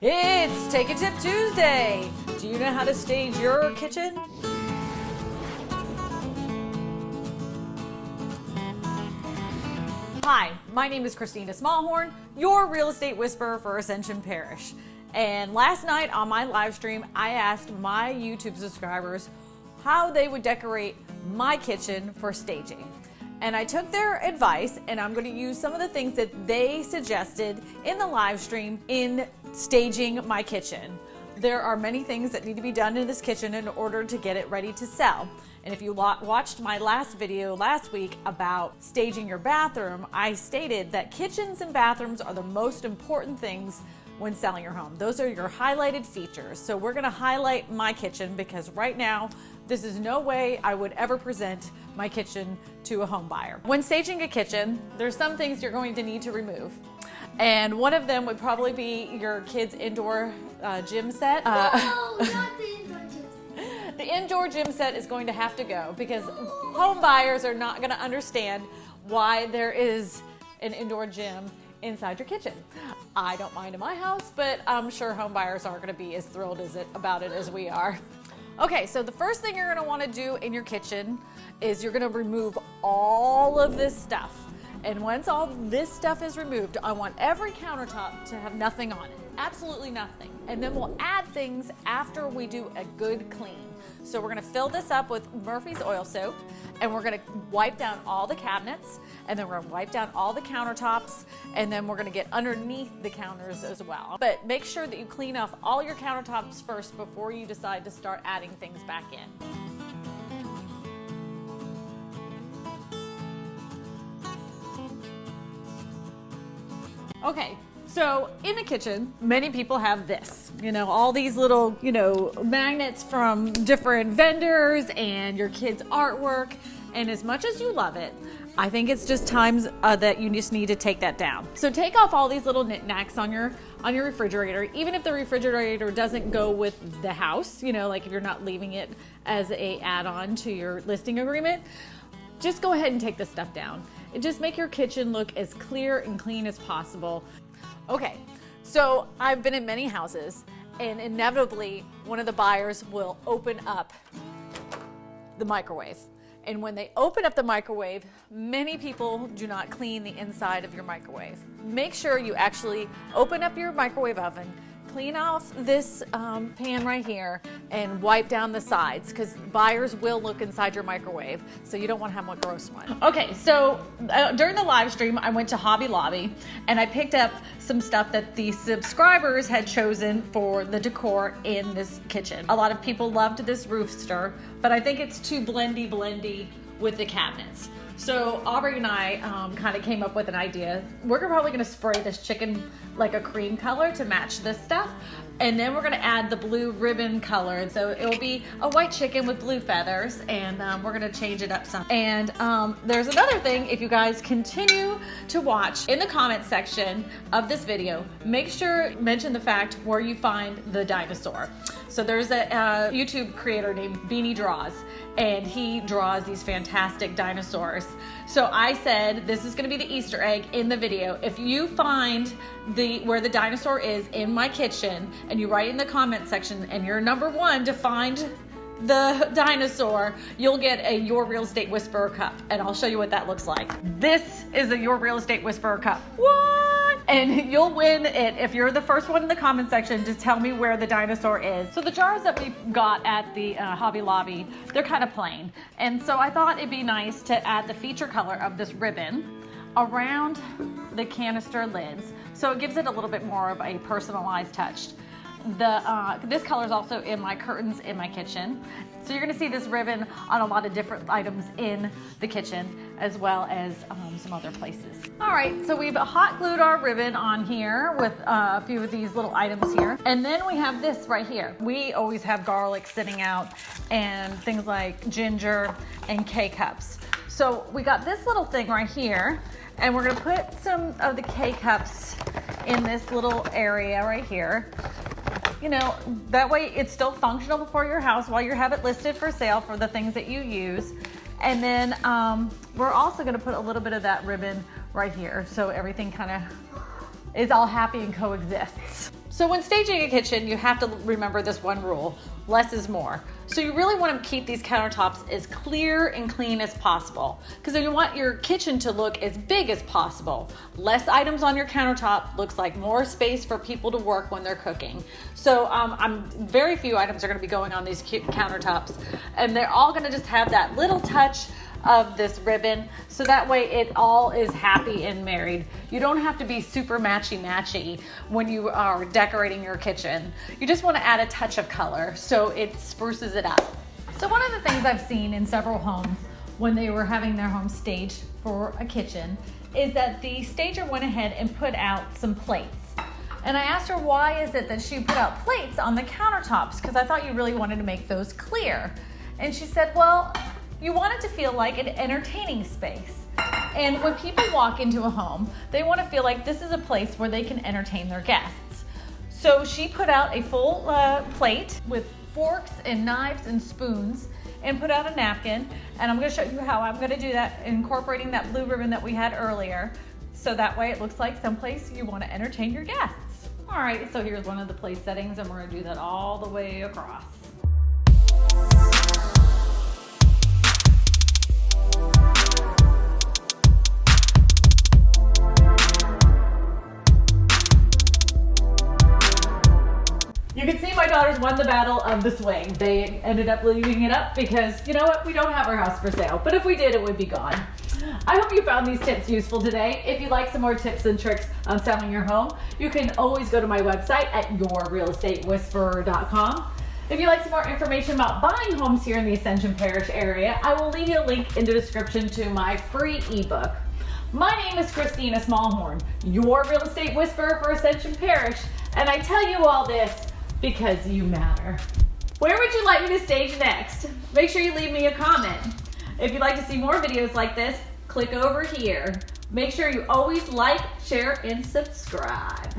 It's Take a Tip Tuesday. Do you know how to stage your kitchen? Hi, my name is Christina Smallhorn, your real estate whisperer for Ascension Parish. And last night on my live stream, I asked my YouTube subscribers how they would decorate my kitchen for staging. And I took their advice, and I'm going to use some of the things that they suggested in the live stream in staging my kitchen. There are many things that need to be done in this kitchen in order to get it ready to sell. And if you watched my last video last week about staging your bathroom, I stated that kitchens and bathrooms are the most important things when selling your home. Those are your highlighted features. So we're gonna highlight my kitchen because right now, this is no way I would ever present my kitchen to a home buyer. When staging a kitchen, there's some things you're going to need to remove. And one of them would probably be your kid's indoor gym set. No, not the indoor gym set. The indoor gym set is going to have to go because home buyers are not gonna understand why there is an indoor gym inside your kitchen. I don't mind in my house, but I'm sure home buyers aren't gonna be as thrilled about it as we are. Okay, so the first thing you're gonna wanna do in your kitchen is you're gonna remove all of this stuff. And once all this stuff is removed, I want every countertop to have nothing on it, absolutely nothing. And then we'll add things after we do a good clean. So we're gonna fill this up with Murphy's oil soap, and we're gonna wipe down all the cabinets, and then we're gonna wipe down all the countertops, and then we're gonna get underneath the counters as well. But make sure that you clean off all your countertops first before you decide to start adding things back in. Okay, so in the kitchen, many people have this, all these little, magnets from different vendors and your kids' artwork. And as much as you love it, I think it's just times that you just need to take that down. So take off all these little knickknacks on your refrigerator, even if the refrigerator doesn't go with the house, like if you're not leaving it as a add-on to your listing agreement, just go ahead and take this stuff down. And just make your kitchen look as clear and clean as possible. Okay, so I've been in many houses, and inevitably one of the buyers will open up the microwave. And when they open up the microwave, many people do not clean the inside of your microwave. Make sure you actually open up your microwave oven, clean off this pan right here, and wipe down the sides because buyers will look inside your microwave, so you don't want to have one gross one. Okay, so during the live stream, I went to Hobby Lobby and I picked up some stuff that the subscribers had chosen for the decor in this kitchen. A lot of people loved this rooster, but I think it's too blendy with the cabinets. So Aubrey and I kind of came up with an idea. We're probably gonna spray this chicken like a cream color to match this stuff. And then we're gonna add the blue ribbon color. So it'll be a white chicken with blue feathers, and we're gonna change it up some. And there's another thing, if you guys continue to watch in the comment section of this video, make sure mention the fact where you find the dinosaur. So there's a YouTube creator named Beanie Draws, and he draws these fantastic dinosaurs. So I said, this is gonna be the Easter egg in the video. If you find where the dinosaur is in my kitchen, and you write in the comment section, and you're number one to find the dinosaur, you'll get a Your Real Estate Whisperer cup, and I'll show you what that looks like. This is a Your Real Estate Whisperer cup. What? And you'll win it if you're the first one in the comment section to tell me where the dinosaur is. So the jars that we got at the Hobby Lobby, they're kind of plain. And so I thought it'd be nice to add the feature color of this ribbon around the canister lids, so it gives it a little bit more of a personalized touch. This color is also in my curtains in my kitchen. So you're gonna see this ribbon on a lot of different items in the kitchen, as well as some other places. All right, so we've hot glued our ribbon on here with a few of these little items here. And then we have this right here. We always have garlic sitting out and things like ginger and K-cups. So we got this little thing right here, and we're gonna put some of the K-cups in this little area right here. That way it's still functional for your house while you have it listed for sale for the things that you use. And then we're also gonna put a little bit of that ribbon right here, so everything kind of is all happy and coexists. So when staging a kitchen, you have to remember this one rule: less is more. So you really want to keep these countertops as clear and clean as possible, because you want your kitchen to look as big as possible. Less items on your countertop looks like more space for people to work when they're cooking. So very few items are going to be going on these countertops, and they're all going to just have that little touch of this ribbon, so that way it all is happy and married. You don't have to be super matchy when you are decorating your kitchen. You just want to add a touch of color so it spruces it up. So one of the things I've seen in several homes when they were having their home staged for a kitchen is that the stager went ahead and put out some plates. And I asked her, why is it that she put out plates on the countertops? Because I thought you really wanted to make those clear. And she said, well, you want it to feel like an entertaining space. And when people walk into a home, they want to feel like this is a place where they can entertain their guests. So she put out a full plate with forks and knives and spoons, and put out a napkin. And I'm going to show you how I'm going to do that, incorporating that blue ribbon that we had earlier. So that way it looks like someplace you want to entertain your guests. All right, so here's one of the place settings, and we're going to do that all the way across. You can see my daughters won the battle of the swing. They ended up leaving it up because, you know what, we don't have our house for sale. But if we did, it would be gone. I hope you found these tips useful today. If you'd like some more tips and tricks on selling your home, you can always go to my website at yourrealestatewhisperer.com. If you'd like some more information about buying homes here in the Ascension Parish area, I will leave you a link in the description to my free ebook. My name is Christina Smallhorn, your real estate whisperer for Ascension Parish, and I tell you all this because you matter. Where would you like me to stage next? Make sure you leave me a comment. If you'd like to see more videos like this, click over here. Make sure you always like, share, and subscribe.